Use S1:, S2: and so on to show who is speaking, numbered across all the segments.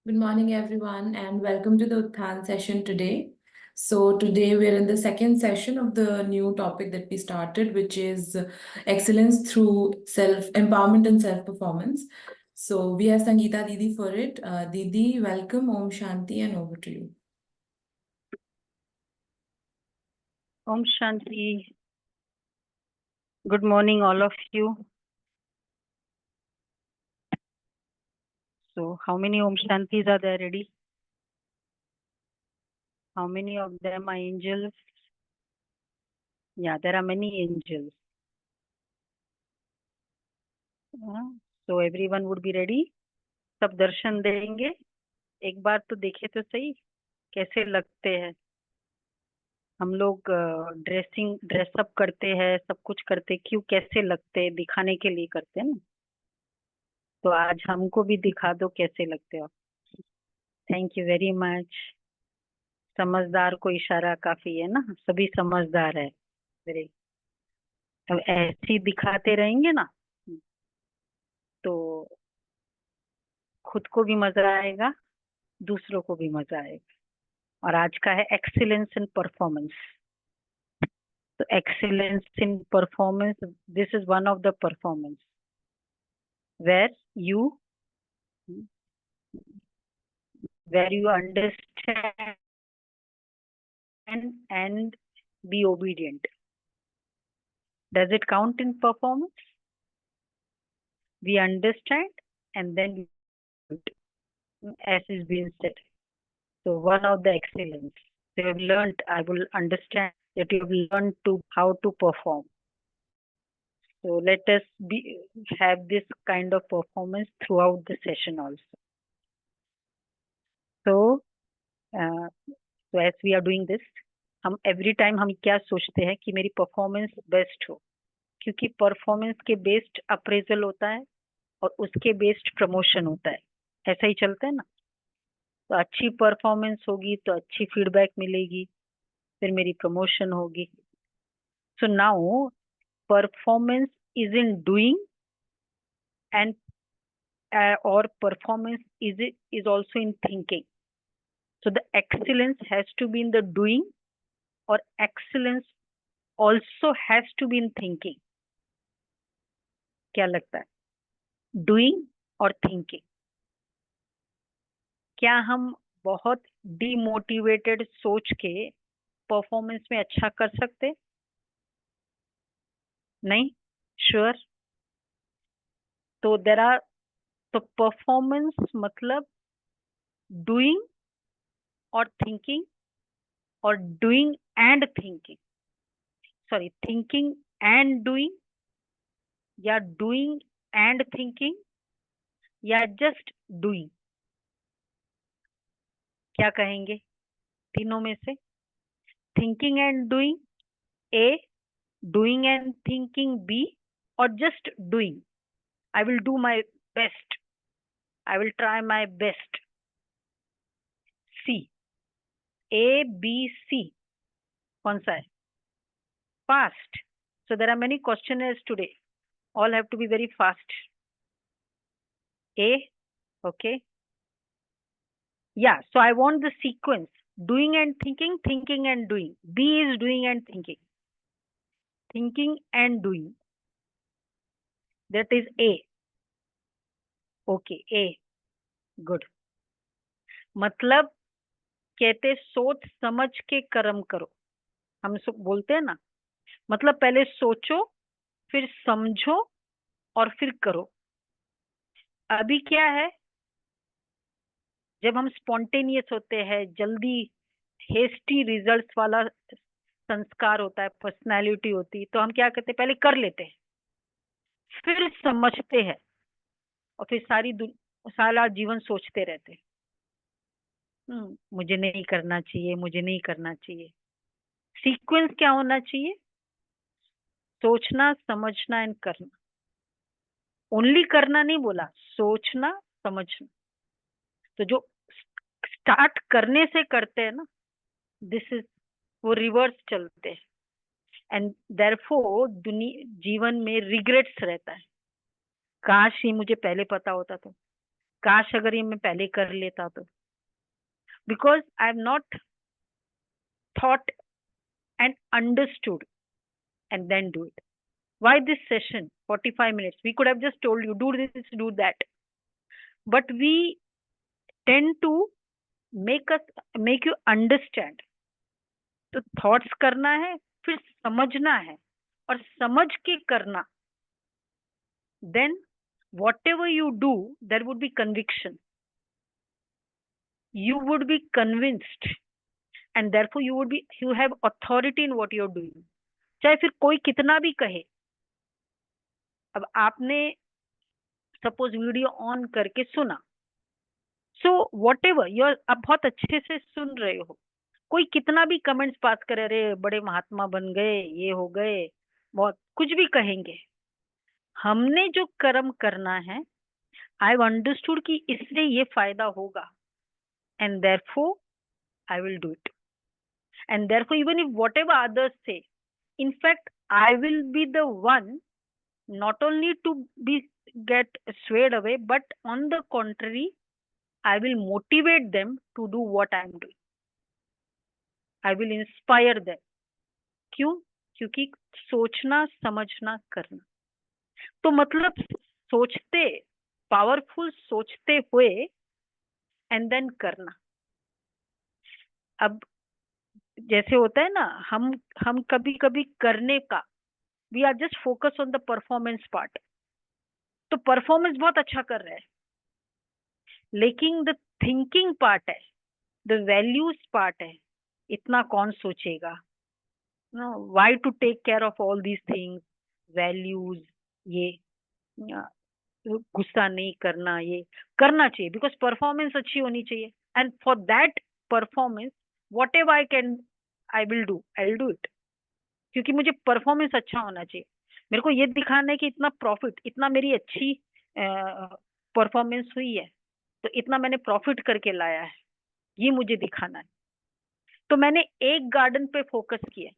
S1: Good morning, everyone, and welcome to the Utthan session today. So, today we're in the second session of the new topic that we started, which is excellence through self empowerment and self performance. So, we have Sangeeta Didi for it. Didi, welcome, Om Shanti, and over to you.
S2: Om Shanti. Good morning, all of you. So, how many Om Shantis are there ready? How many of them are angels? Yeah, there are many angels. So, everyone would be ready. सब दर्शन देंगे. एक बार तो देखे तो सही कैसे लगते हैं. हम लोग ड्रेसअप करते हैं, सब कुछ करते, क्यों कैसे लगते हैं दिखाने के लिए करते हैं ना. तो आज हमको भी दिखा दो कैसे लगते हो. Thank you very much. समझदार को इशारा काफी है ना, सभी समझदार है. वेरी. अब ऐसे ही दिखाते रहेंगे ना तो खुद को भी मजा आएगा, दूसरों को भी मजा आएगा. और आज का है एक्सीलेंस इन परफॉर्मेंस. तो excellence in performance, this is one of the performance where you understand and be obedient. Does it count in performance? We understand and then we do it, as is being said. So one of the excellence they have learned, I will understand that you have learned to how to perform. So let us have this kind of performance throughout the session also. So as we are doing this, हम every time हम क्या सोचते हैं कि मेरी performance best हो, क्योंकि performance के बेस्ड अप्रेजल होता है और उसके बेस्ड प्रमोशन होता है. ऐसा ही चलता है ना. तो अच्छी परफॉर्मेंस होगी तो अच्छी फीडबैक मिलेगी, फिर मेरी प्रमोशन होगी. So now performance is in doing and और performance is also in thinking. So the excellence has to be in the doing और excellence also has to be in thinking. क्या लगता है? डूइंग और थिंकिंग. क्या हम बहुत डिमोटिवेटेड सोच के परफॉर्मेंस में अच्छा कर सकते? नहीं. श्योर. तो देर आर, तो परफॉर्मेंस मतलब डूइंग और थिंकिंग और doing and thinking. Sorry, thinking and doing या डूइंग एंड थिंकिंग या जस्ट डूइंग. क्या कहेंगे तीनों में से? Thinking and doing A, doing and thinking B, और just doing. I will do my best, I will try my best. C, A B C कौन सा है? Fast. So there are many questionnaires today. All have to be very fast. A, okay. Yeah, so I want the sequence. Doing and thinking, thinking and doing. B is doing and thinking. Thinking and doing. That is A. Okay, A. Good. मतलब कहते सोच समझ के कर्म करो. हम सब बोलते हैं ना, मतलब पहले सोचो, फिर समझो और फिर करो. अभी क्या है, जब हम स्पॉन्टेनियस होते हैं, जल्दी हेस्टी रिजल्ट्स वाला संस्कार होता है, पर्सनालिटी होती है, तो हम क्या करते हैं, पहले कर लेते हैं, फिर समझते हैं और फिर सारा जीवन सोचते रहते हैं. मुझे नहीं करना चाहिए, मुझे नहीं करना चाहिए. सीक्वेंस क्या होना चाहिए? सोचना, समझना एंड करना. ओनली करना नहीं बोला, सोचना, समझना. तो जो स्टार्ट करने से करते हैं ना, दिस इज, वो रिवर्स चलते हैं. एंड देयरफॉर जीवन में रिग्रेट्स रहता है. काश ही मुझे पहले पता होता तो, काश अगर ये मैं पहले कर लेता तो, because I have not thought and understood and then do it. Why this session? 45 minutes. We could have just told you, do this, do that. But we tend to make you understand. तो thoughts करना है, फिर समझना है, और समझ के करना. Then whatever you do, there would be conviction. You would be convinced, and therefore you have authority in what you're doing. चाहे फिर कोई कितना भी कहे. अब आपने सपोज वीडियो ऑन करके सुना, सो वॉट एवर यूर, आप बहुत अच्छे से सुन रहे हो, कोई कितना भी कमेंट्स पास करे, अरे बड़े महात्मा बन गए, ये हो गए, बहुत कुछ भी कहेंगे, हमने जो कर्म करना है, आई हैव अंडरस्टूड कि इससे ये फायदा होगा, and therefore I will do it, and therefore even if what ever others से, in fact I will be the one not only to be get swayed away, but on the contrary I will motivate them to do what I am doing. I will inspire them. क्यों? क्योंकि सोचना समझना करना, तो मतलब सोचते, powerful सोचते हुए एंड देन करना. अब जैसे होता है ना, हम कभी कभी करने का, we are just focus on the performance part, तो परफॉर्मेंस बहुत अच्छा कर रहे हैं, लेकिन द थिंकिंग पार्ट है, द वैल्यूज पार्ट है, इतना कौन सोचेगा. Why to take care of all these things, values, ये गुस्सा नहीं करना, ये करना चाहिए बिकॉज परफॉर्मेंस अच्छी होनी चाहिए, and for that performance what ever I can, I will do it, क्योंकि मुझे परफॉर्मेंस अच्छा होना चाहिए. मेरे को ये दिखाना है कि इतना प्रॉफिट, इतना मेरी अच्छी परफॉर्मेंस हुई है, तो इतना मैंने प्रॉफिट करके लाया है, ये मुझे दिखाना है. तो मैंने एक गार्डन पे फोकस किया.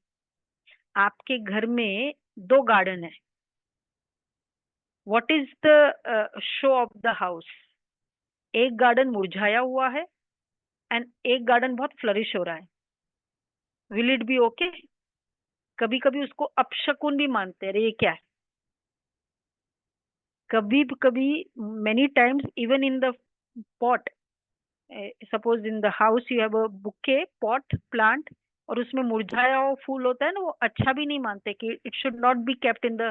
S2: आपके घर में 2 गार्डन है. What is the show off the house? एक गार्डन मुरझाया हुआ है एंड एक गार्डन बहुत फ्लरिश हो रहा है. Will it be okay? कभी कभी उसको अपशकुन भी मानते हैं, ये क्या है. कभी many times even in the pot, suppose in the house you have a bouquet pot plant, और उसमें मुरझाया हुआ फूल होता है ना, वो अच्छा भी नहीं मानते कि it should not be kept in the,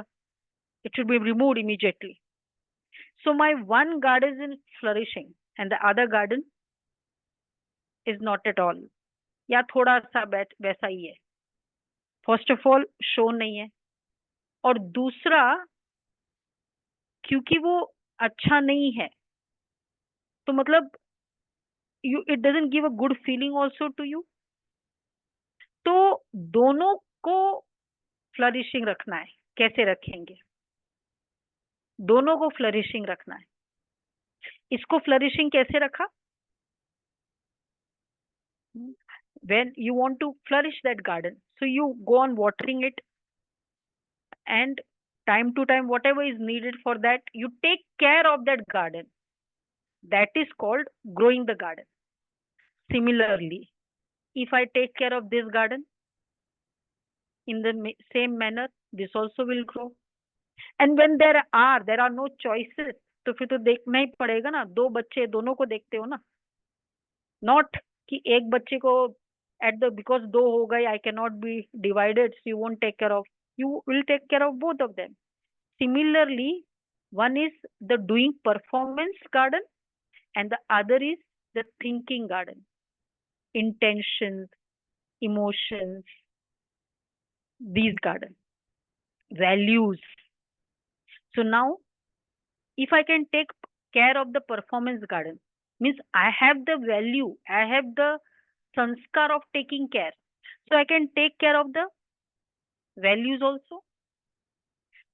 S2: it should be removed immediately. So my one garden is flourishing and the other garden is not at all, या थोड़ा सा वैसा ही है. फर्स्ट ऑफ ऑल शो नहीं है, और दूसरा क्योंकि वो अच्छा नहीं है, तो मतलब it doesn't give a good feeling also to you. तो दोनों को फ्लरिशिंग रखना है. कैसे रखेंगे? दोनों को फ्लरिशिंग रखना है. इसको फ्लरिशिंग कैसे रखा? when you want to flourish that garden, so you go on watering it, and time to time whatever is needed for that, you take care of that garden. That is called growing the garden. Similarly, if I take care of this garden in the same manner, this also will grow. And when there are no choices, तो फिर तो देखना ही पड़ेगा ना. 2 बच्चे, दोनों को देखते हो ना, नॉट कि एक बच्चे को at the, because 2 हो गए, I cannot be divided, so you won't take care of, you will take care of both of them. Similarly, one is the doing performance garden and the other is the thinking garden. Intentions, emotions, these garden, values. So now if I can take care of the performance garden, means I have the value, I have the sanskar of taking care, so I can take care of the values also.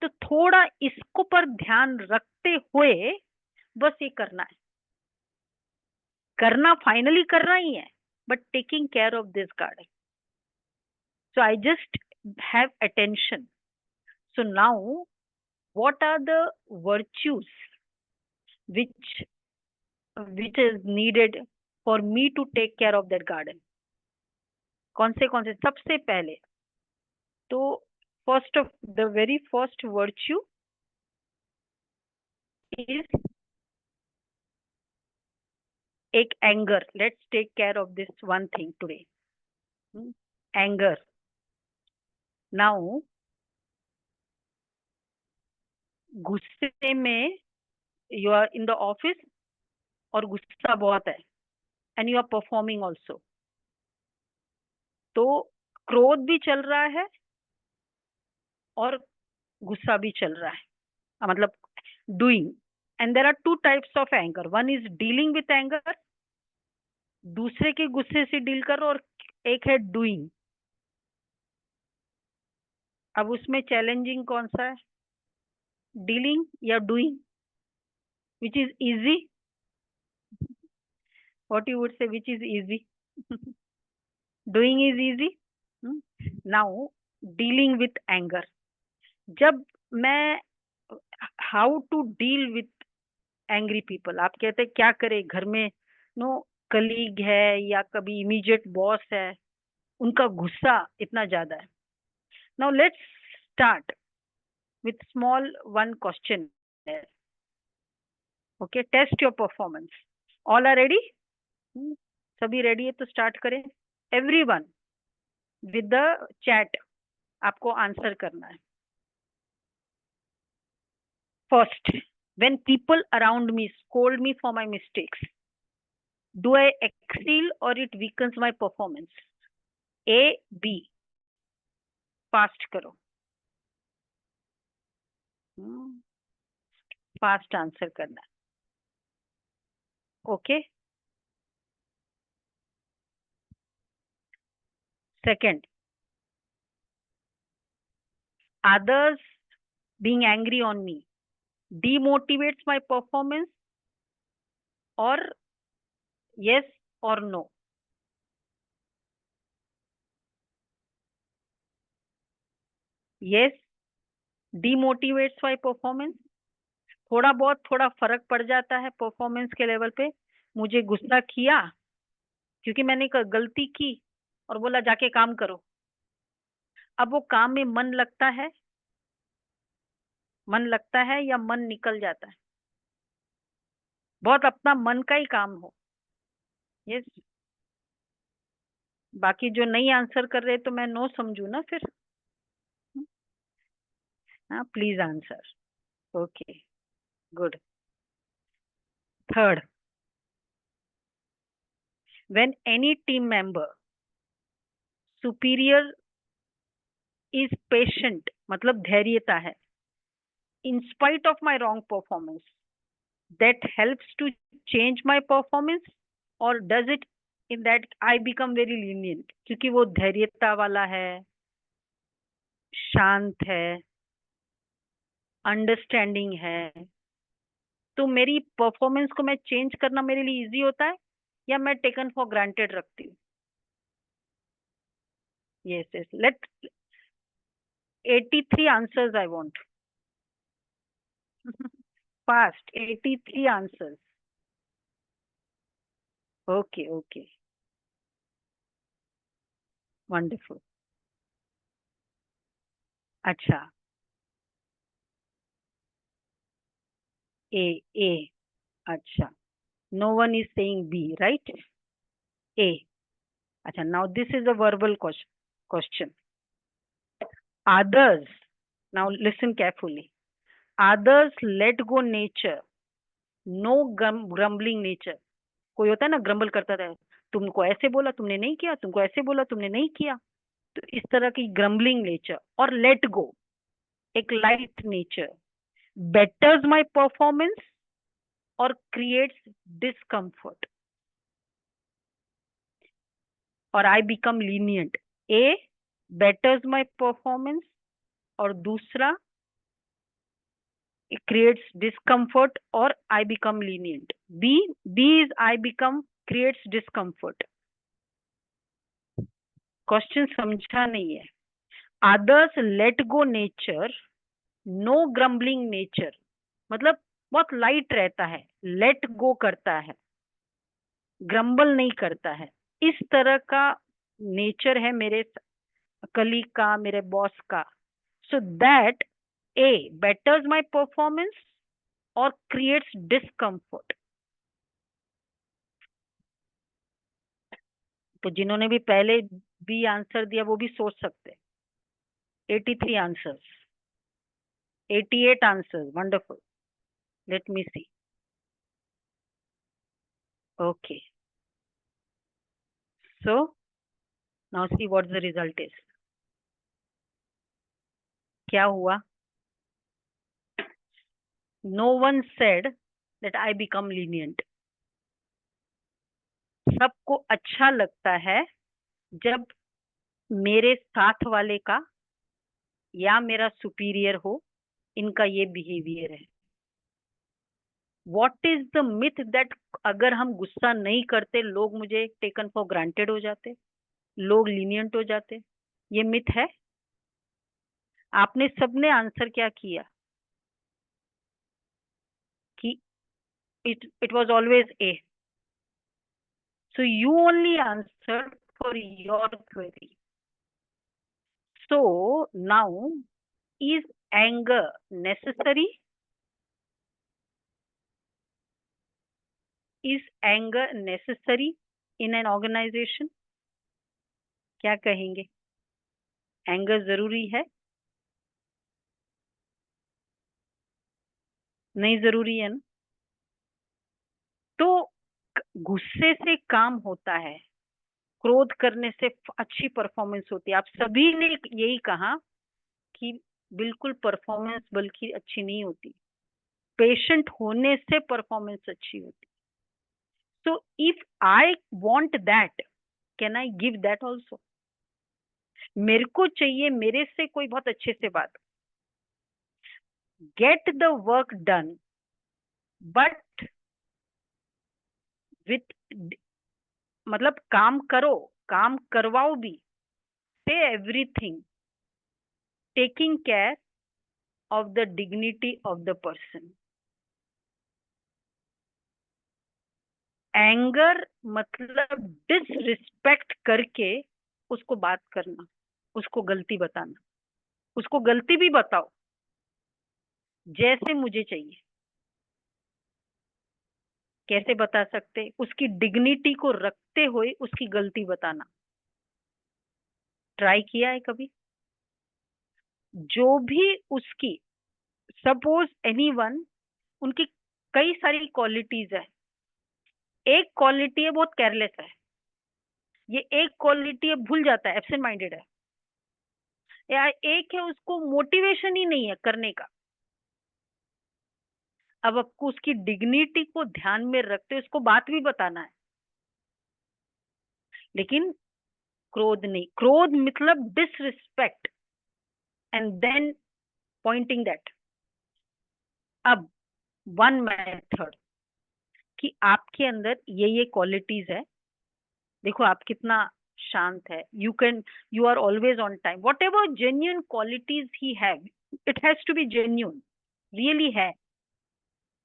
S2: तो थोड़ा इसको पर ध्यान रखते हुए बस ये करना है. करना फाइनली करना ही है, but taking care of this garden. So I just have attention. So now what are the virtues which which is needed for me to take care of that garden? कौन से सबसे पहले तो first of the very first virtue is एक anger. Let's take care of this one thing today. Anger. Now गुस्से में you are in the office और गुस्सा बहुत है and you are performing also. तो क्रोध भी चल रहा है और गुस्सा भी चल रहा है, मतलब doing. And there are two types of anger. One is dealing with anger, दूसरे के गुस्से से डील करो, और एक है doing. अब उसमें चैलेंजिंग कौन सा है, डीलिंग या doing? Which is easy? What you would say, which is easy? Doing is easy. Now dealing with anger. जब मैं how to deal with angry people, आप कहते हैं क्या करें घर में, नो कलीग है या कभी इमीडिएट बॉस है, उनका गुस्सा इतना ज्यादा है. Now let's start with small one question. Okay, test your performance. All are ready? सभी ready है तो start करें. Everyone with the chat आपको answer करना है. First, when people around me scold me for my mistakes, do I excel or it weakens my performance? A, B. Fast करो. Fast answer करना है. Okay. Second, others being angry on me demotivates my performance, or yes or no? Yes, demotivates my performance. थोड़ा फर्क पड़ जाता है performance के level पे. मुझे गुस्सा किया क्योंकि मैंने गलती की और बोला जाके काम करो. अब वो काम में मन लगता है या मन निकल जाता है? बहुत अपना मन का ही काम हो. यस. बाकी जो नहीं आंसर कर रहे तो मैं नो समझू ना फिर. हाँ, please answer. Okay, good. Third, when any team member superior is patient, मतलब धैर्यता है, in spite of my wrong performance, that helps to change my performance, or does it in that I become very lenient? क्योंकि वो धैर्यता वाला है, शांत है, understanding है, तो मेरी परफॉर्मेंस को मैं चेंज करना मेरे लिए इजी होता है या मैं टेकन फॉर ग्रांटेड रखती हूँ? Yes yes, let 83 answers I want. Fast, 83 answers. Okay okay, wonderful. अच्छा, ए. अच्छा, no one is saying B, right? A. अच्छा, now this is a verbal question. Others, now listen carefully. Others let go nature, no grumbling nature. कोई होता है ना grumble करता है, तुमको ऐसे बोला तुमने नहीं किया, तुमको ऐसे बोला तुमने नहीं किया. तो इस तरह की ग्रम्बलिंग नेचर और लेट गो, एक लाइट नेचर, बेटर्स माय परफॉर्मेंस और क्रिएट्स डिस्कम्फर्ट, और आई become lenient. A, बेटर्स my performance, और दूसरा it creates discomfort or I become lenient. B is I become creates discomfort. Question समझा नहीं है. Others let go nature, no grumbling nature, मतलब बहुत light रहता है, लेट गो करता है. ग्रम्बल नहीं करता है। इस तरह का नेचर है मेरे कलीग का, मेरे बॉस का। So that A बेटर्स my performance और क्रिएट्स डिस्कम्फर्ट। तो जिन्होंने भी पहले बी आंसर दिया वो भी सोच सकते हैं। 83 answers, 88 answers, wonderful. Let me see. Okay, so now see what the result is. क्या हुआ? No one said that I become lenient. सबको अच्छा लगता है जब मेरे साथ वाले का या मेरा सुपीरियर हो, इनका ये बिहेवियर है। What is the myth that अगर हम गुस्सा नहीं करते लोग मुझे टेकन फॉर ग्रांटेड हो जाते, लोग लीनियंट हो जाते? ये मिथ है। आपने सबने आंसर क्या किया कि it was always a. So you only answer for your query. So now, is anger necessary? Is anger necessary in an organization? क्या कहेंगे? एंगर जरूरी है? नहीं जरूरी है ना? तो गुस्से से काम होता है, क्रोध करने से अच्छी परफॉर्मेंस होती है। आप सभी ने यही कहा कि बिल्कुल परफॉर्मेंस बल्कि अच्छी नहीं होती, पेशेंट होने से परफॉर्मेंस अच्छी होती। So if I want that, can I give that also? मेरे को चाहिए मेरे से कोई बहुत अच्छे से बात, get the work done, but with, मतलब काम करो, काम करवाओ भी, से everything taking care of the dignity of the person. Anger मतलब डिसरिस्पेक्ट करके उसको बात करना, उसको गलती बताना, उसको गलती भी बताओ जैसे मुझे चाहिए। कैसे बता सकते? उसकी डिग्निटी को रखते हुए उसकी गलती बताना। ट्राई किया है कभी? जो भी उसकी, सपोज एनीवन, उनकी कई सारी क्वालिटीज है। एक क्वालिटी है बहुत केयरलेस है, ये एक क्वालिटी है भूल जाता है, एब्सेंट माइंडेड है, या एक है उसको मोटिवेशन ही नहीं है करने का। अब आपको उसकी डिग्निटी को ध्यान में रखते उसको बात भी बताना है, लेकिन क्रोध नहीं। क्रोध मतलब disrespect and then pointing that. अब वन मेथड कि आपके अंदर ये क्वालिटीज है, देखो आप कितना शांत है, you are always on time, whatever genuine qualities he have, it has to be genuine, really है,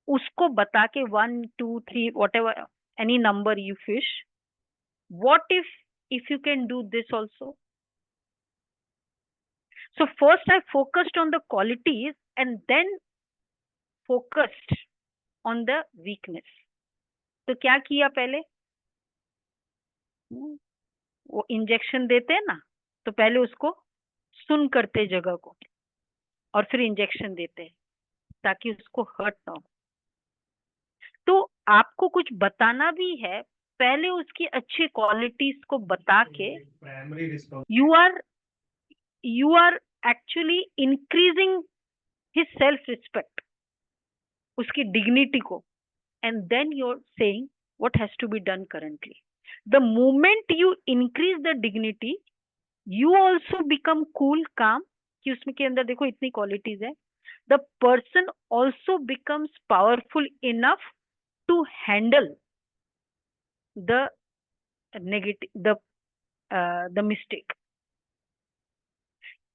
S2: उसको बता के 1 2 3 whatever any number you wish, what if you can do this also? So first I focused on the qualities and then focused on the weakness. तो क्या किया पहले? वो injection देते हैं ना, तो पहले उसको सुन करते जगह को और फिर इंजेक्शन देते हैं ताकि उसको हर्ट ना हो। तो आपको कुछ बताना भी है, पहले उसकी अच्छी क्वालिटीज को बता के you are actually increasing his self respect, उसकी डिग्निटी को, and then you're saying what has to be done currently. The moment you increase the dignity, you also become cool, calm, कि उसमें के अंदर देखो इतनी क्वालिटीज है। The person also becomes powerful enough to handle the negative, the mistake.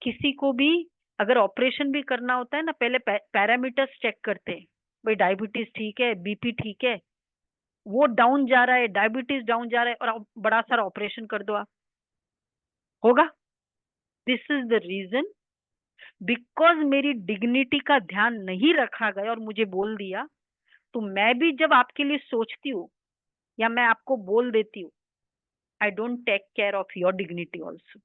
S2: किसी को भी अगर ऑपरेशन भी करना होता है ना, पहले पैरामीटर्स चेक करते हैं, भाई डायबिटीज ठीक है, बीपी ठीक है, वो डाउन जा रहा है, डायबिटीज डाउन जा रहा है, और आप बड़ा सारा ऑपरेशन कर दो, आप होगा? This is the reason, because मेरी डिग्निटी का ध्यान नहीं रखा गया और मुझे बोल दिया। तो मैं भी जब आपके लिए सोचती हूँ या मैं आपको बोल देती हूँ, I don't take care of your dignity also.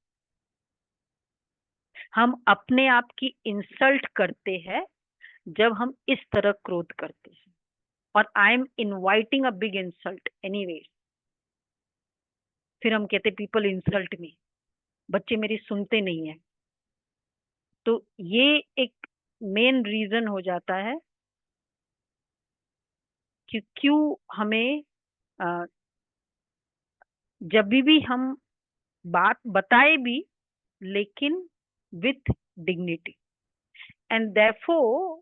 S2: हम अपने आप की इंसल्ट करते हैं जब हम इस तरह क्रोध करते हैं, और I am inviting a big insult anyway. फिर हम कहते पीपल इंसल्ट मी, बच्चे मेरी सुनते नहीं है। तो ये एक मेन रीजन हो जाता है कि क्यों हमें अ, जब भी हम बात बताए भी, लेकिन with dignity. And therefore,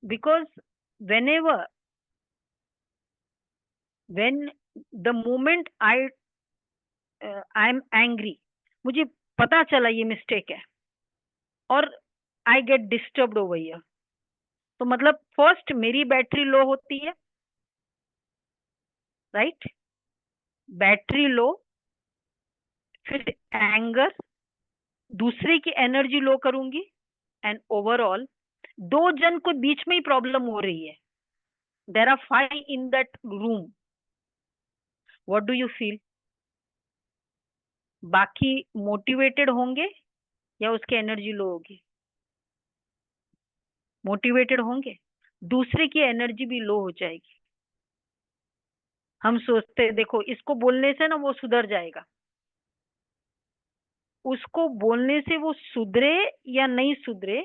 S2: because whenever when the moment I am angry, मुझे पता चला ये मिस्टेक है, और I get disturbed over here, तो मतलब फर्स्ट मेरी बैटरी लो होती है, राइट? बैटरी लो, फिर एंगर, दूसरे की एनर्जी लो करूंगी, एंड ओवरऑल दो जन को बीच में ही प्रॉब्लम हो रही है, there are 5 in that room, what do you feel? बाकी मोटिवेटेड होंगे या उसकी एनर्जी लो होगी? मोटिवेटेड होंगे, दूसरे की एनर्जी भी लो हो जाएगी। हम सोचते हैं देखो इसको बोलने से ना वो सुधर जाएगा, उसको बोलने से वो सुधरे या नहीं सुधरे,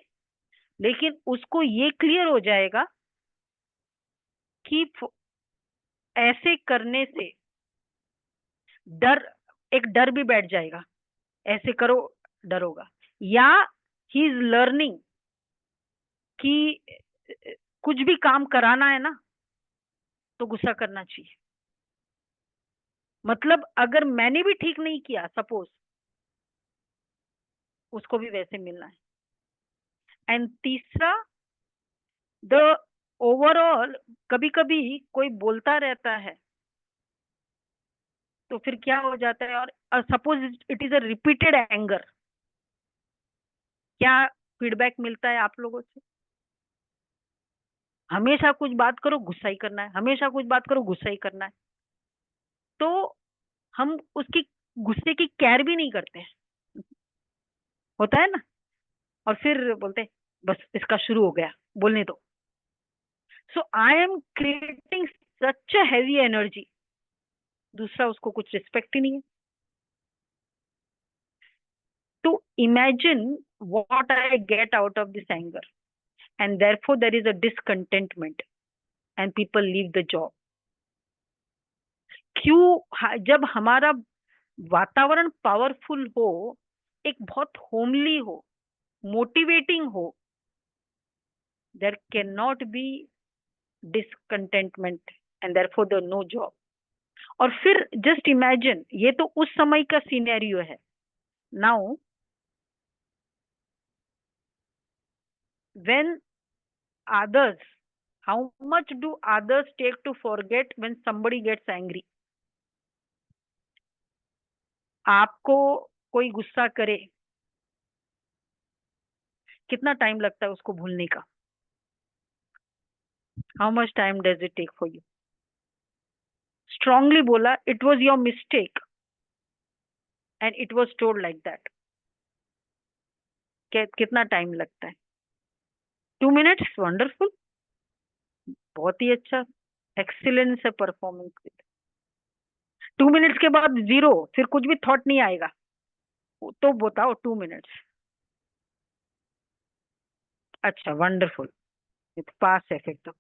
S2: लेकिन उसको ये क्लियर हो जाएगा कि ऐसे करने से डर, एक डर भी बैठ जाएगा, ऐसे करो डर होगा, या ही इज लर्निंग कि कुछ भी काम कराना है ना तो गुस्सा करना चाहिए। मतलब अगर मैंने भी ठीक नहीं किया, सपोज, उसको भी वैसे मिलना है। एंड तीसरा, द ओवरऑल, कभी कभी कोई बोलता रहता है तो फिर क्या हो जाता है, और suppose it is a repeated anger, क्या फीडबैक मिलता है आप लोगों से? हमेशा कुछ बात करो गुस्सा ही करना है, हमेशा कुछ बात करो गुस्सा ही करना है। तो हम उसकी गुस्से की केयर भी नहीं करते हैं, होता है ना, और फिर बोलते हैं बस इसका शुरू हो गया, बोलने दो। So I am creating such a heavy energy, दूसरा उसको कुछ रिस्पेक्ट ही नहीं है। तो imagine what I get out of this anger, and therefore there is a discontentment and people leave the job. क्यों? जब हमारा वातावरण पावरफुल हो, एक बहुत होमली हो, मोटिवेटिंग हो, there can not be discontentment, and therefore the no job. और फिर जस्ट इमेजिन, ये तो उस समय का सिनेरियो है। Now when others, how much do others take to forget when somebody gets angry? आपको कोई गुस्सा करे, कितना टाइम लगता है उसको भूलने का? How much time does it take for you? Strongly बोला, it was your mistake and it was told like that, कितना टाइम लगता है? 2 मिनट्स, वंडरफुल, बहुत ही अच्छा, एक्सीलेंस है परफॉर्मेंस। 2 मिनट्स के बाद जीरो, फिर कुछ भी थॉट नहीं आएगा, तो बताओ 2 मिनट्स। अच्छा, वंडरफुल, पास है फिर तो।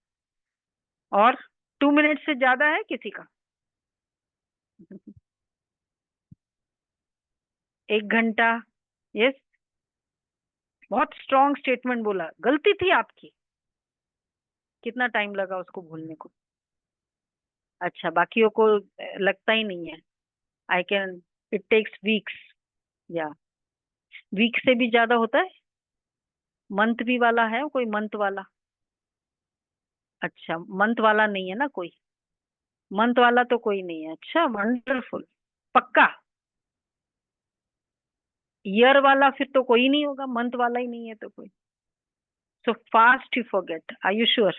S2: और 2 मिनट से ज्यादा है किसी का? 1 घंटा? यस, बहुत स्ट्रॉन्ग स्टेटमेंट बोला, गलती थी आपकी, कितना टाइम लगा उसको भूलने को? अच्छा, बाकियों को लगता ही नहीं है, I can, it takes weeks, या वीक से भी ज्यादा होता है। मंथ भी वाला है कोई, मंथ वाला? अच्छा, मंथ वाला नहीं है ना कोई? मंथ वाला तो कोई नहीं है। अच्छा, वंडरफुल। पक्का? ईयर वाला फिर तो कोई नहीं होगा, मंथ वाला ही नहीं है तो कोई। So fast you forget, are you sure?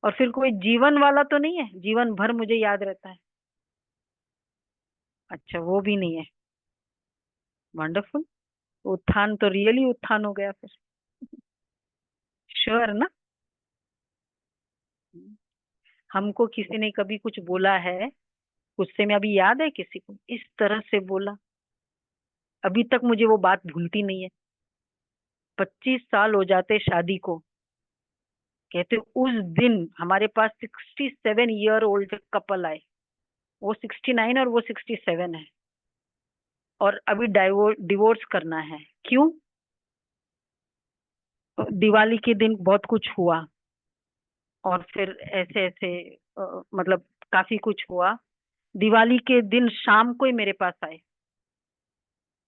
S2: और फिर कोई जीवन वाला तो नहीं है, जीवन भर मुझे याद रहता है? अच्छा, वो भी नहीं है। वंडरफुल। उत्थान तो रियली उत्थान हो गया फिर। श्योर ना? हमको किसी ने कभी कुछ बोला है, गुस्से में, अभी याद है किसी को इस तरह से बोला? अभी तक मुझे वो बात भूलती नहीं है। 25 साल हो जाते शादी को। कहते उस दिन हमारे पास 67 ईयर ओल्ड कपल आए। वो 69 और वो 67 है, और अभी डिवोर्स करना है। क्यों? दिवाली के दिन बहुत कुछ हुआ, और फिर ऐसे ऐसे मतलब काफी कुछ हुआ। दिवाली के दिन शाम को ही मेरे पास आए,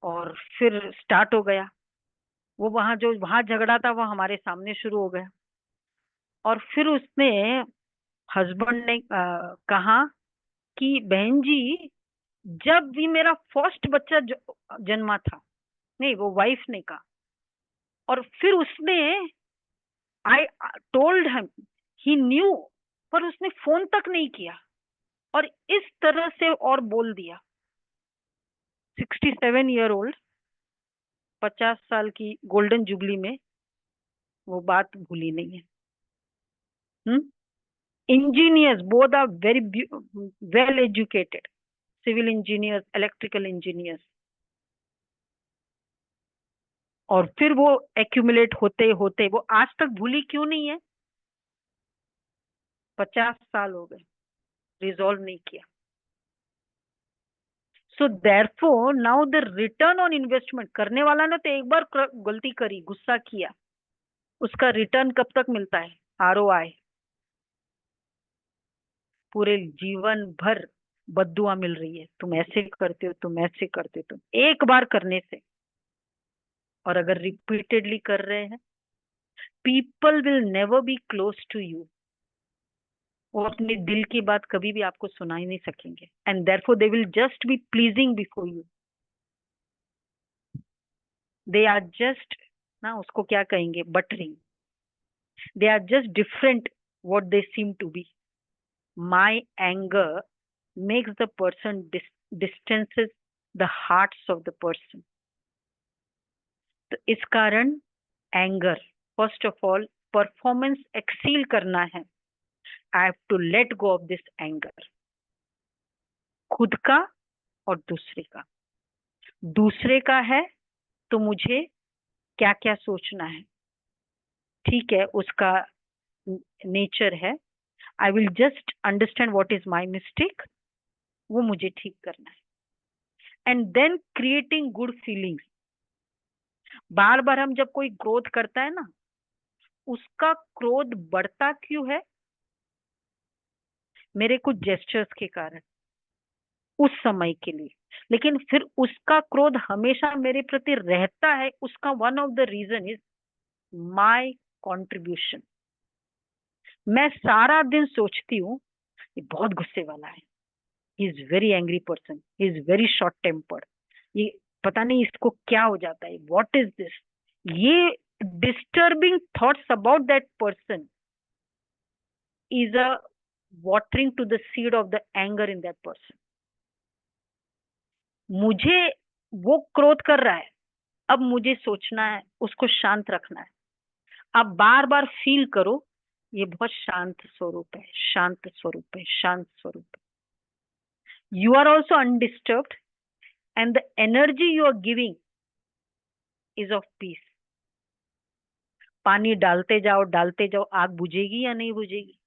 S2: और फिर स्टार्ट हो गया। वो वहां जो वहां झगड़ा था वो हमारे सामने शुरू हो गया। और फिर उसने, हस्बैंड ने कहा कि बहन जी, जब भी मेरा फर्स्ट बच्चा जन्मा था, नहीं वो वाइफ ने कहा, और फिर उसने, I told him, he new, पर उसने फोन तक नहीं किया, और इस तरह से और बोल दिया। 67 ईयर ओल्ड, 50 साल की गोल्डन जुबली में वो बात भूली नहीं है। Engineers, both are very well educated, civil engineers, electrical engineers, और फिर वो एक्यूमुलेट होते होते वो आज तक भूली क्यों नहीं है? 50 साल हो गए, रिजॉल्व नहीं किया। So therefore now the return on investment, करने वाला ने तो एक बार गलती करी, गुस्सा किया, उसका रिटर्न कब तक मिलता है? ROI पूरे जीवन भर बद्दुआ मिल रही है, तुम ऐसे करते हो, तुम ऐसे करते हो। तुम एक बार करने से, और अगर रिपीटेडली कर रहे हैं, people will never be close to you. वो अपने दिल की बात कभी भी आपको सुना ही नहीं सकेंगे, and therefore they will just be pleasing before you. They are just, ना उसको क्या कहेंगे, buttering. They are just different what they seem to be. My anger makes the person distances the hearts of the person. तो इस कारण anger, first of all performance excel करना है, I have to let go of this anger. खुद का और दूसरे का। दूसरे का है तो मुझे क्या क्या सोचना है, ठीक है, उसका नेचर है। I will just understand what is my mistake, वो मुझे ठीक करना है। And then creating good feelings. बार बार हम जब कोई क्रोध करता है ना, उसका क्रोध बढ़ता क्यों है? मेरे कुछ जेस्चर्स के कारण, उस समय के लिए, लेकिन फिर उसका क्रोध हमेशा मेरे प्रति रहता है। उसका one of the reason is my contribution. मैं सारा दिन सोचती हूँ ये बहुत गुस्से वाला है, he is very angry person, he is very short tempered, ये पता नहीं इसको क्या हो जाता है, व्हाट इज दिस। ये disturbing thoughts about that person is a watering to the seed of the anger in that person. मुझे, वो क्रोध कर रहा है, अब मुझे सोचना है, उसको शांत रखना है। आप बार बार फील करो, ये बहुत शांत स्वरूप है, शांत स्वरूप है, शांत स्वरूप है। You are also undisturbed, and the energy you are giving is of peace. पानी डालते जाओ, आग बुझेगी या नहीं बुझेगी?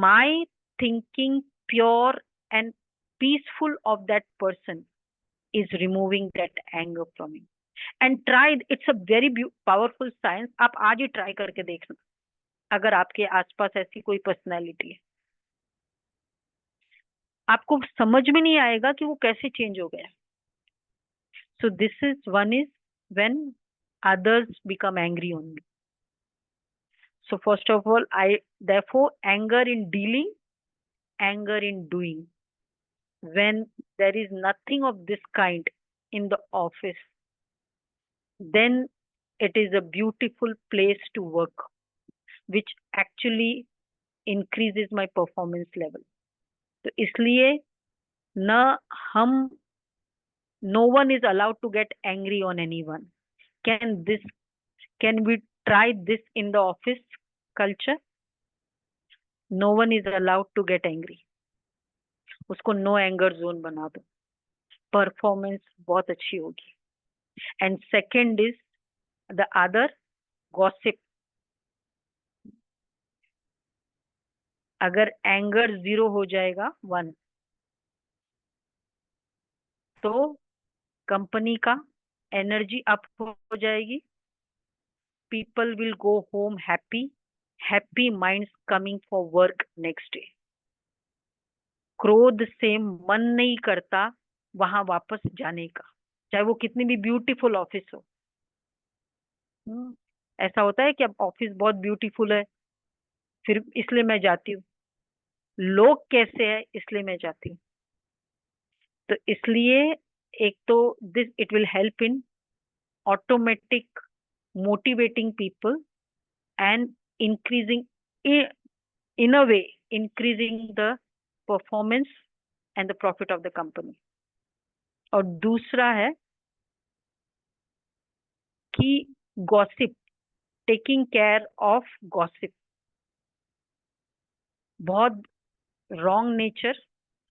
S2: My thinking pure and peaceful of that person is removing that anger from him. And try, it's a very powerful science. आप आज ही try करके देखना, अगर आपके आसपास ऐसी कोई पर्सनैलिटी है। आपको समझ में नहीं आएगा कि वो कैसे चेंज हो गया। So this is one is when others become angry on me. So first of all, therefore anger in dealing, anger in doing. When there is nothing of this kind in the office, then it is a beautiful place to work, which actually increases my performance level. तो इसलिए न हम no one is allowed to get angry on anyone. Can we try this in the office culture? No one is allowed to get angry. उसको no anger zone बना दो, performance बहुत अच्छी होगी. And second is the other gossip. अगर anger 0 हो जाएगा 1, तो कंपनी का एनर्जी अप हो जाएगी. People will go home happy minds coming for work next day. क्रोध से मन नहीं करता वहां वापस जाने का, चाहे वो कितनी भी ब्यूटीफुल ऑफिस हो. ऐसा होता है कि अब ऑफिस बहुत ब्यूटीफुल है, फिर इसलिए मैं जाती हूँ. लोग कैसे है इसलिए मैं जाती हूँ. तो इसलिए एक तो this it will help in automatic motivating people and increasing in a way increasing the performance and the profit of the company. और दूसरा है कि gossip, taking care of gossip, बहुत wrong nature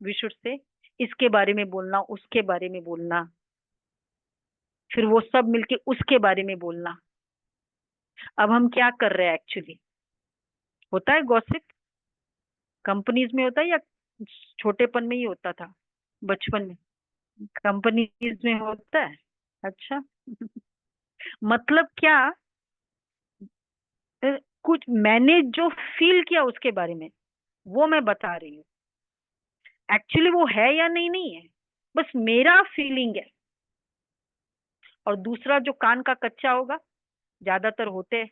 S2: we should say. इसके बारे में बोलना, उसके बारे में बोलना, फिर वो सब मिलके उसके बारे में बोलना. अब हम क्या कर रहे हैं एक्चुअली? होता है गॉसिप कंपनीज में, होता है या छोटेपन में ही होता था, बचपन में? कंपनीज में होता है. अच्छा. मतलब क्या? कुछ मैंने जो फील किया उसके बारे में वो मैं बता रही हूँ. एक्चुअली वो है या नहीं, नहीं है, बस मेरा फीलिंग है. और दूसरा जो कान का कच्चा होगा, ज्यादातर होते हैं,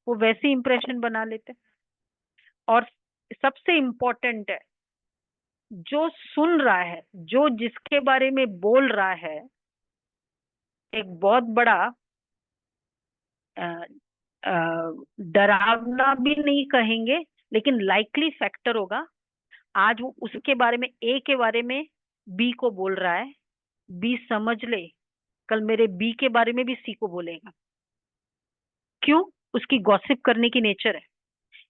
S2: वो वैसे इंप्रेशन बना लेते हैं. और सबसे इम्पोर्टेंट है, जो सुन रहा है, जो जिसके बारे में बोल रहा है, एक बहुत बड़ा डरावना भी नहीं कहेंगे, लेकिन लाइकली फैक्टर होगा. आज वो उसके बारे में, ए के बारे में बी को बोल रहा है, बी समझ ले कल मेरे बी के बारे में भी सी को बोलेगा. क्यों? उसकी गॉसिप करने की नेचर है.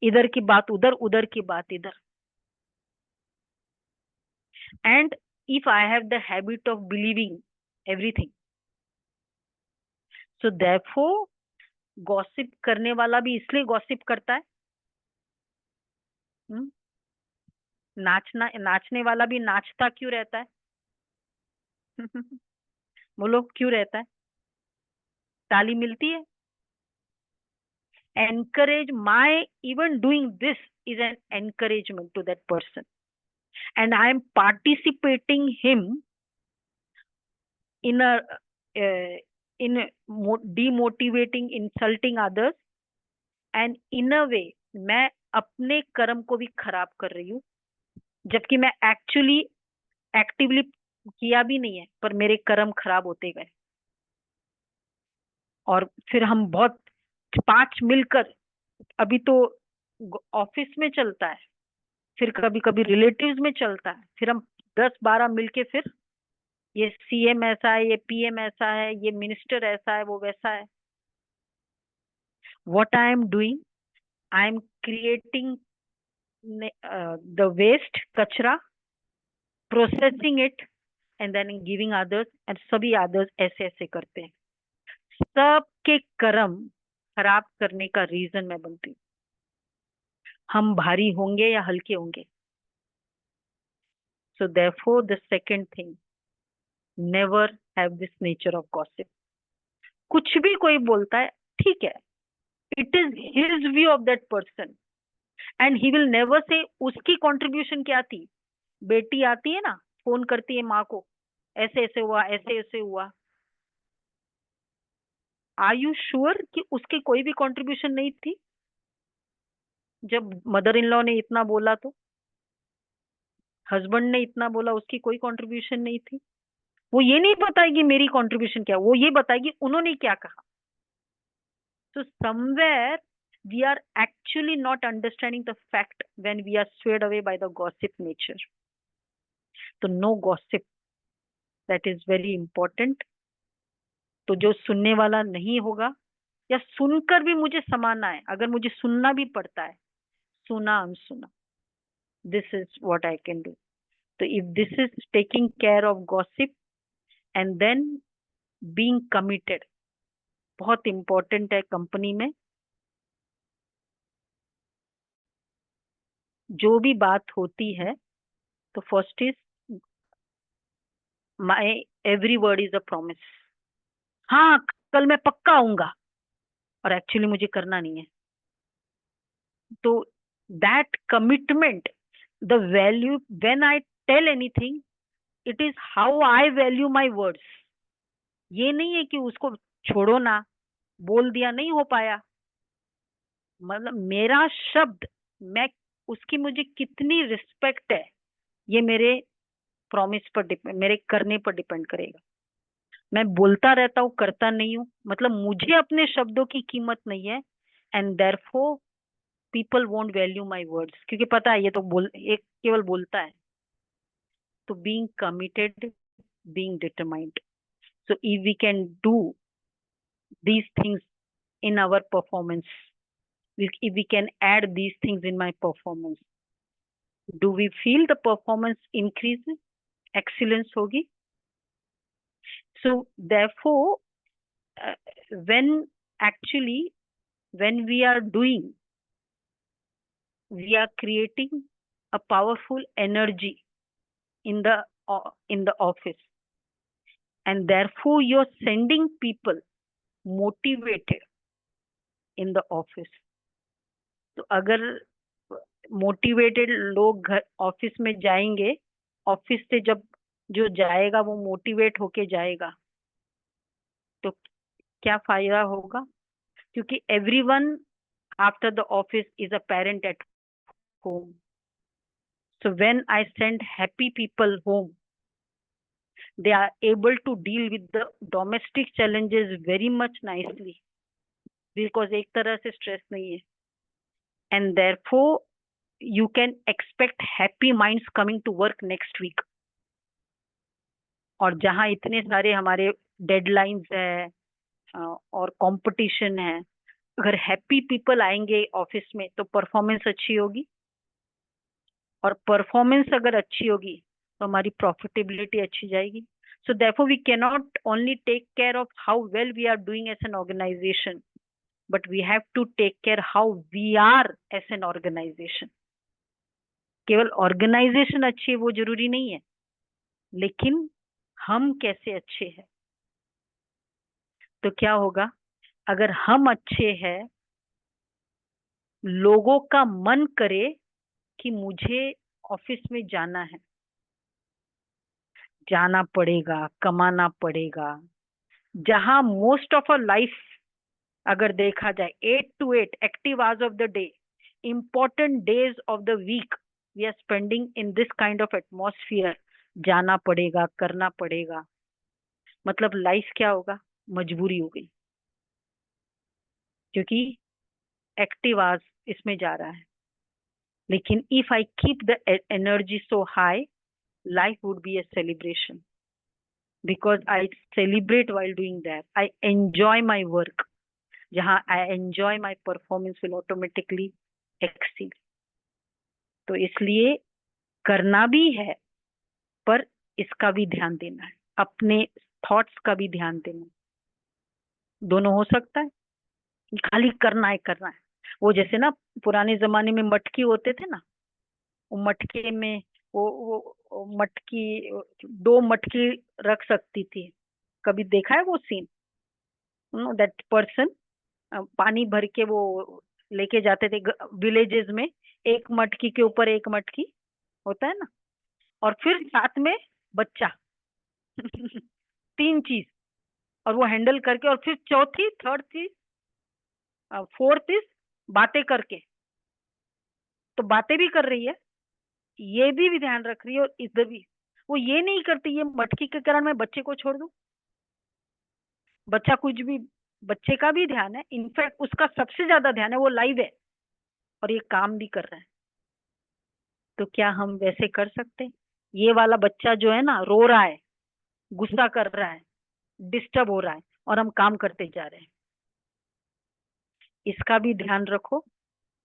S2: इधर की बात उधर, उधर की बात इधर. And if I have the habit of believing everything, so therefore gossip करने वाला भी इसलिए गॉसिप करता है. नाचने वाला भी नाचता क्यों रहता है? बोलो क्यों रहता है? ताली मिलती है. Encourage, my even doing this is an encouragement to that person, and I am participating him in a demotivating, insulting others, and in a way मैं अपने कर्म को भी खराब कर रही हूँ, जबकि मैं एक्चुअली एक्टिवली किया भी नहीं है, पर मेरे कर्म खराब होते गए. और फिर हम बहुत 5 मिलकर, अभी तो ऑफिस में चलता है, फिर कभी कभी रिलेटिव्स में चलता है, फिर हम 10-12 मिलके फिर ये सीएम ऐसा है, ये पीएम ऐसा है, ये मिनिस्टर ऐसा है, वो वैसा है. What I am doing, I am creating the waste, कचरा, processing it and then giving others. And सभी अदर्स ऐसे ऐसे करते हैं. सबके कर्म खराब करने का रीजन मैं बनती हूँ. हम भारी होंगे या हल्के होंगे. So therefore the second thing, never have this nature of gossip. कुछ भी कोई बोलता है, ठीक है, it is his view of that person and he will never say उसकी contribution क्या थी. बेटी आती है ना, फोन करती है माँ को, ऐसे ऐसे हुआ, ऐसे ऐसे हुआ. Are you sure कि उसकी कोई भी contribution नहीं थी? जब मदर इन लॉ ने इतना बोला तो हस्बैंड ने इतना बोला, उसकी कोई कंट्रीब्यूशन नहीं थी। वो ये नहीं बताएगी मेरी कंट्रीब्यूशन क्या, वो ये बताएगी उन्होंने क्या कहा। So somewhere we are actually not understanding the fact when we are swayed away by the gossip nature. So no gossip, that is very important. तो जो सुनने वाला नहीं होगा, या सुनकर भी मुझे समाना है, अगर मुझे सुनना भी पड़ता है, सुना अनसुना, this is what I can do. So if this is taking care of gossip and then being committed, बहुत important है कंपनी में। जो भी बात होती है तो first is my every word is a promise. हाँ, कल मैं पक्का आऊंगा, और एक्चुअली मुझे करना नहीं है। तो that commitment, the value when I tell anything, it is how I value my words. ये नहीं है कि उसको छोड़ो ना, बोल दिया नहीं हो पाया, मतलब मेरा शब्द, मैं उसकी मुझे कितनी रिस्पेक्ट है, ये मेरे प्रॉमिस पर डिपेंड, मेरे करने पर डिपेंड करेगा। मैं बोलता रहता हूँ, करता नहीं हूँ, मतलब मुझे अपने शब्दों की कीमत नहीं है, and therefore people won't value my words, क्योंकि पता है ये तो एक केवल बोलता है। तो being committed, being determined, so if we can do these things in our performance, if we can add these things in my performance, do we feel the performance increases, excellence होगी। So therefore when actually when we are doing, we are creating a powerful energy in the office, and therefore you're sending people motivated in the office। तो अगर motivated लोग घर office में जाएंगे, office से जब जो जाएगा वो मोटिवेट होके जाएगा, तो क्या फायदा होगा, क्योंकि everyone after the office is a parent at home. So when I send happy people home, they are able to deal with the domestic challenges very much nicely, because एक तरह से stress नहीं है, and therefore you can expect happy minds coming to work next week। और जहाँ इतने सारे हमारे डेडलाइंस है और कंपटीशन है, अगर हैप्पी पीपल आएंगे ऑफिस में तो परफॉर्मेंस अच्छी होगी, और परफॉर्मेंस अगर अच्छी होगी तो हमारी प्रॉफिटेबिलिटी अच्छी जाएगी। So therefore we can not only take care of how well we are doing as an organization, but we have to take care how we are as an organization. केवल organization अच्छी है वो जरूरी नहीं है, लेकिन हम कैसे अच्छे हैं। तो क्या होगा, अगर हम अच्छे हैं, लोगों का मन करे कि मुझे ऑफिस में जाना है, जाना पड़ेगा, कमाना पड़ेगा। जहां मोस्ट ऑफ अ लाइफ अगर देखा जाए 8 to 8 active hours of the day, important days of the week we are spending in this kind of atmosphere, जाना पड़ेगा, करना पड़ेगा, मतलब लाइफ क्या होगा, मजबूरी हो गई, क्योंकि एक्टिव आवर्स इसमें जा रहा है। लेकिन if I keep the energy so high, life would be a celebration, because I celebrate while doing that. I enjoy my work. जहाँ I enjoy, my performance will automatically exceed. तो इसलिए करना भी है, पर इसका भी ध्यान देना है, अपने थॉट्स का भी ध्यान देना है। दोनों हो सकता है, खाली करना है करना है। वो जैसे ना पुराने जमाने में मटकी होते थे ना, वो मटके में वो मटकी, 2 मटकी रख सकती थी। कभी देखा है वो सीन, दैट पर्सन पानी भर के वो लेके जाते थे विलेजेस में, एक मटकी के ऊपर एक मटकी होता है ना, और फिर साथ में बच्चा 3 चीज, और वो हैंडल करके, और फिर चौथी, थर्ड चीज, फोर्थ इज बातें करके, तो बातें भी कर रही है, ये भी ध्यान रख रही है, और इधर भी। वो ये नहीं करती, ये मटकी के कारण मैं बच्चे को छोड़ दूं। बच्चा कुछ भी, बच्चे का भी ध्यान है, इनफैक्ट उसका सबसे ज्यादा ध्यान है, वो लाइव है और ये काम भी कर रहा है। तो क्या हम वैसे कर सकते हैं? ये वाला बच्चा जो है ना, रो रहा है, गुस्सा कर रहा है, डिस्टर्ब हो रहा है, और हम काम करते जा रहे हैं। इसका भी ध्यान रखो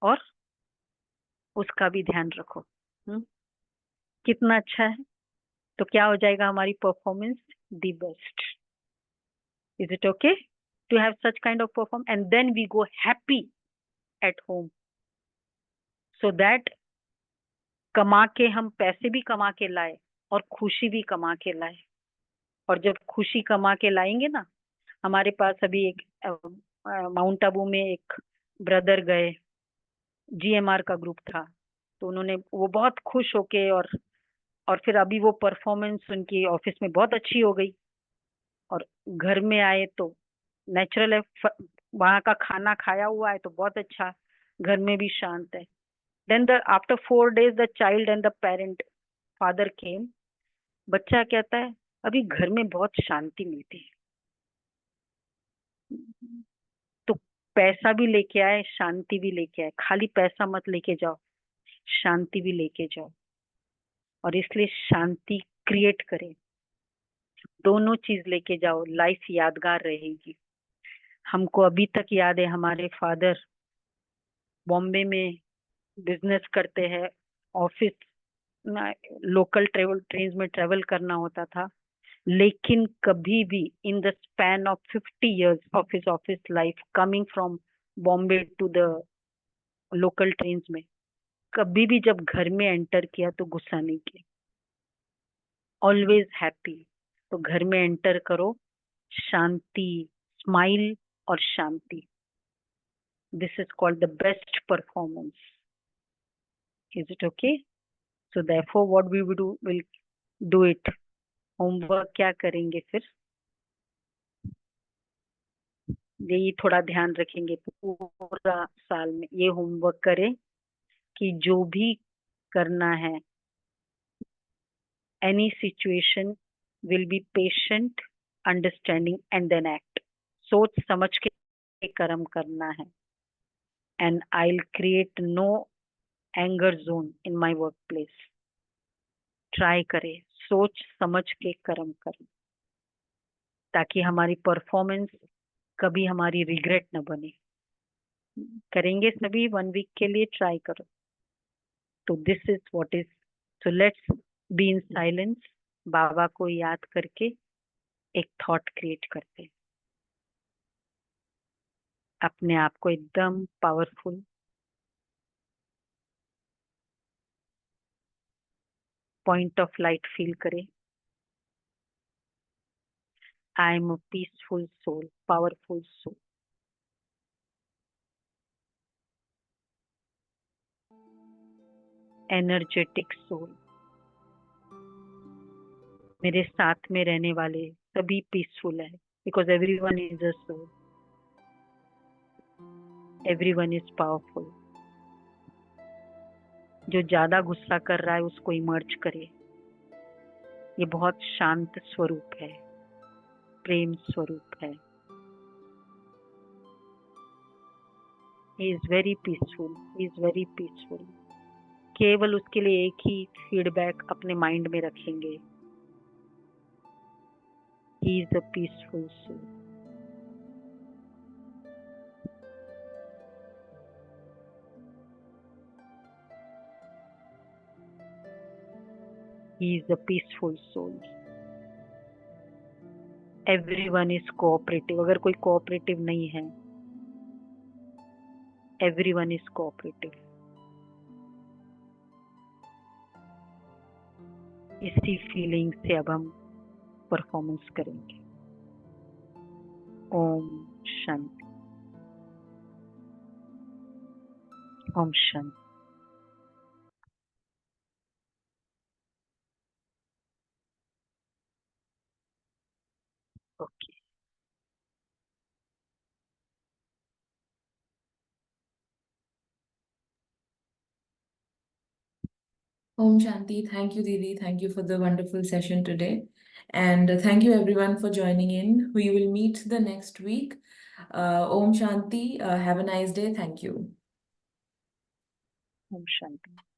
S2: और उसका भी ध्यान रखो। कितना अच्छा है। तो क्या हो जाएगा हमारी performance? The best. Is it okay to have such kind of perform? And then we go happy at home, so that कमा के हम पैसे भी कमा के लाए और खुशी भी कमा के लाए। और जब खुशी कमा के लाएंगे ना, हमारे पास अभी एक माउंट आबू में एक ब्रदर गए, जीएमआर का ग्रुप था, तो उन्होंने, वो बहुत खुश होके, और फिर अभी वो परफॉर्मेंस उनकी ऑफिस में बहुत अच्छी हो गई, और घर में आए तो नेचुरल है, वहां का खाना खाया हुआ है तो बहुत अच्छा, घर में भी शांत है। Then the after 4 days the child and the parent, father came, बच्चा कहता है अभी घर में बहुत शांति मिलती है। तो पैसा भी लेके आए, शांति भी लेके आए, खाली पैसा मत लेके जाओ, शांति भी लेके जाओ। और इसलिए शांति क्रिएट करें, दोनों चीज लेके जाओ, लाइफ यादगार रहेगी। हमको अभी तक याद है, हमारे फादर बॉम्बे में बिजनेस करते हैं, ऑफिस लोकल ट्रेवल ट्रेन में ट्रेवल करना होता था, लेकिन कभी भी in the span of 50 years of his office life, coming from Bombay to the local train में, कभी भी जब घर में एंटर किया तो गुस्सा नहीं किया, ऑलवेज हैप्पी। तो घर में एंटर करो, शांति, स्माइल और शांति, this is called the best performance. Is it okay? So therefore what we will do it. Homework क्या करेंगे फिर? यही थोड़ा ध्यान रखेंगे पूरा साल में, ये होमवर्क करें कि जो भी करना है, any situation, will be patient, understanding and then act. सोच समझ के कर्म करना है। And I will create no anger zone in my work place. Try करें, सोच समझ के कर्म करें, ताकि हमारी परफॉर्मेंस कभी हमारी रिग्रेट न बने। करेंगे सभी, 1 week के लिए ट्राई करो। तो this is what is, so let's be in silence, बाबा को याद करके एक थॉट क्रिएट करते हैं, अपने आप को एकदम powerful, point of light feel करें। I am a peaceful soul, powerful soul, energetic soul. मेरे साथ में रहने वाले सभी पीसफुल है, because everyone is a soul, everyone is powerful. जो ज्यादा गुस्सा कर रहा है उसको इमर्ज करे, ये बहुत शांत स्वरूप है, प्रेम स्वरूप है। He is very peaceful, he is very peaceful। केवल उसके लिए एक ही फीडबैक अपने माइंड में रखेंगे, he is a peaceful soul। He is a peaceful soul। Everyone is cooperative, अगर कोई कोऑपरेटिव नहीं है, everyone is cooperative। इसी फीलिंग से अब हम परफॉर्मेंस करेंगे। ओम शांति, ओम शांति। Okay,
S1: Om Shanti. Thank you, Didi. Thank you for the wonderful session today. And thank you everyone for joining in. We will meet the next week. Om Shanti. Have a nice day. Thank you.
S2: Om Shanti.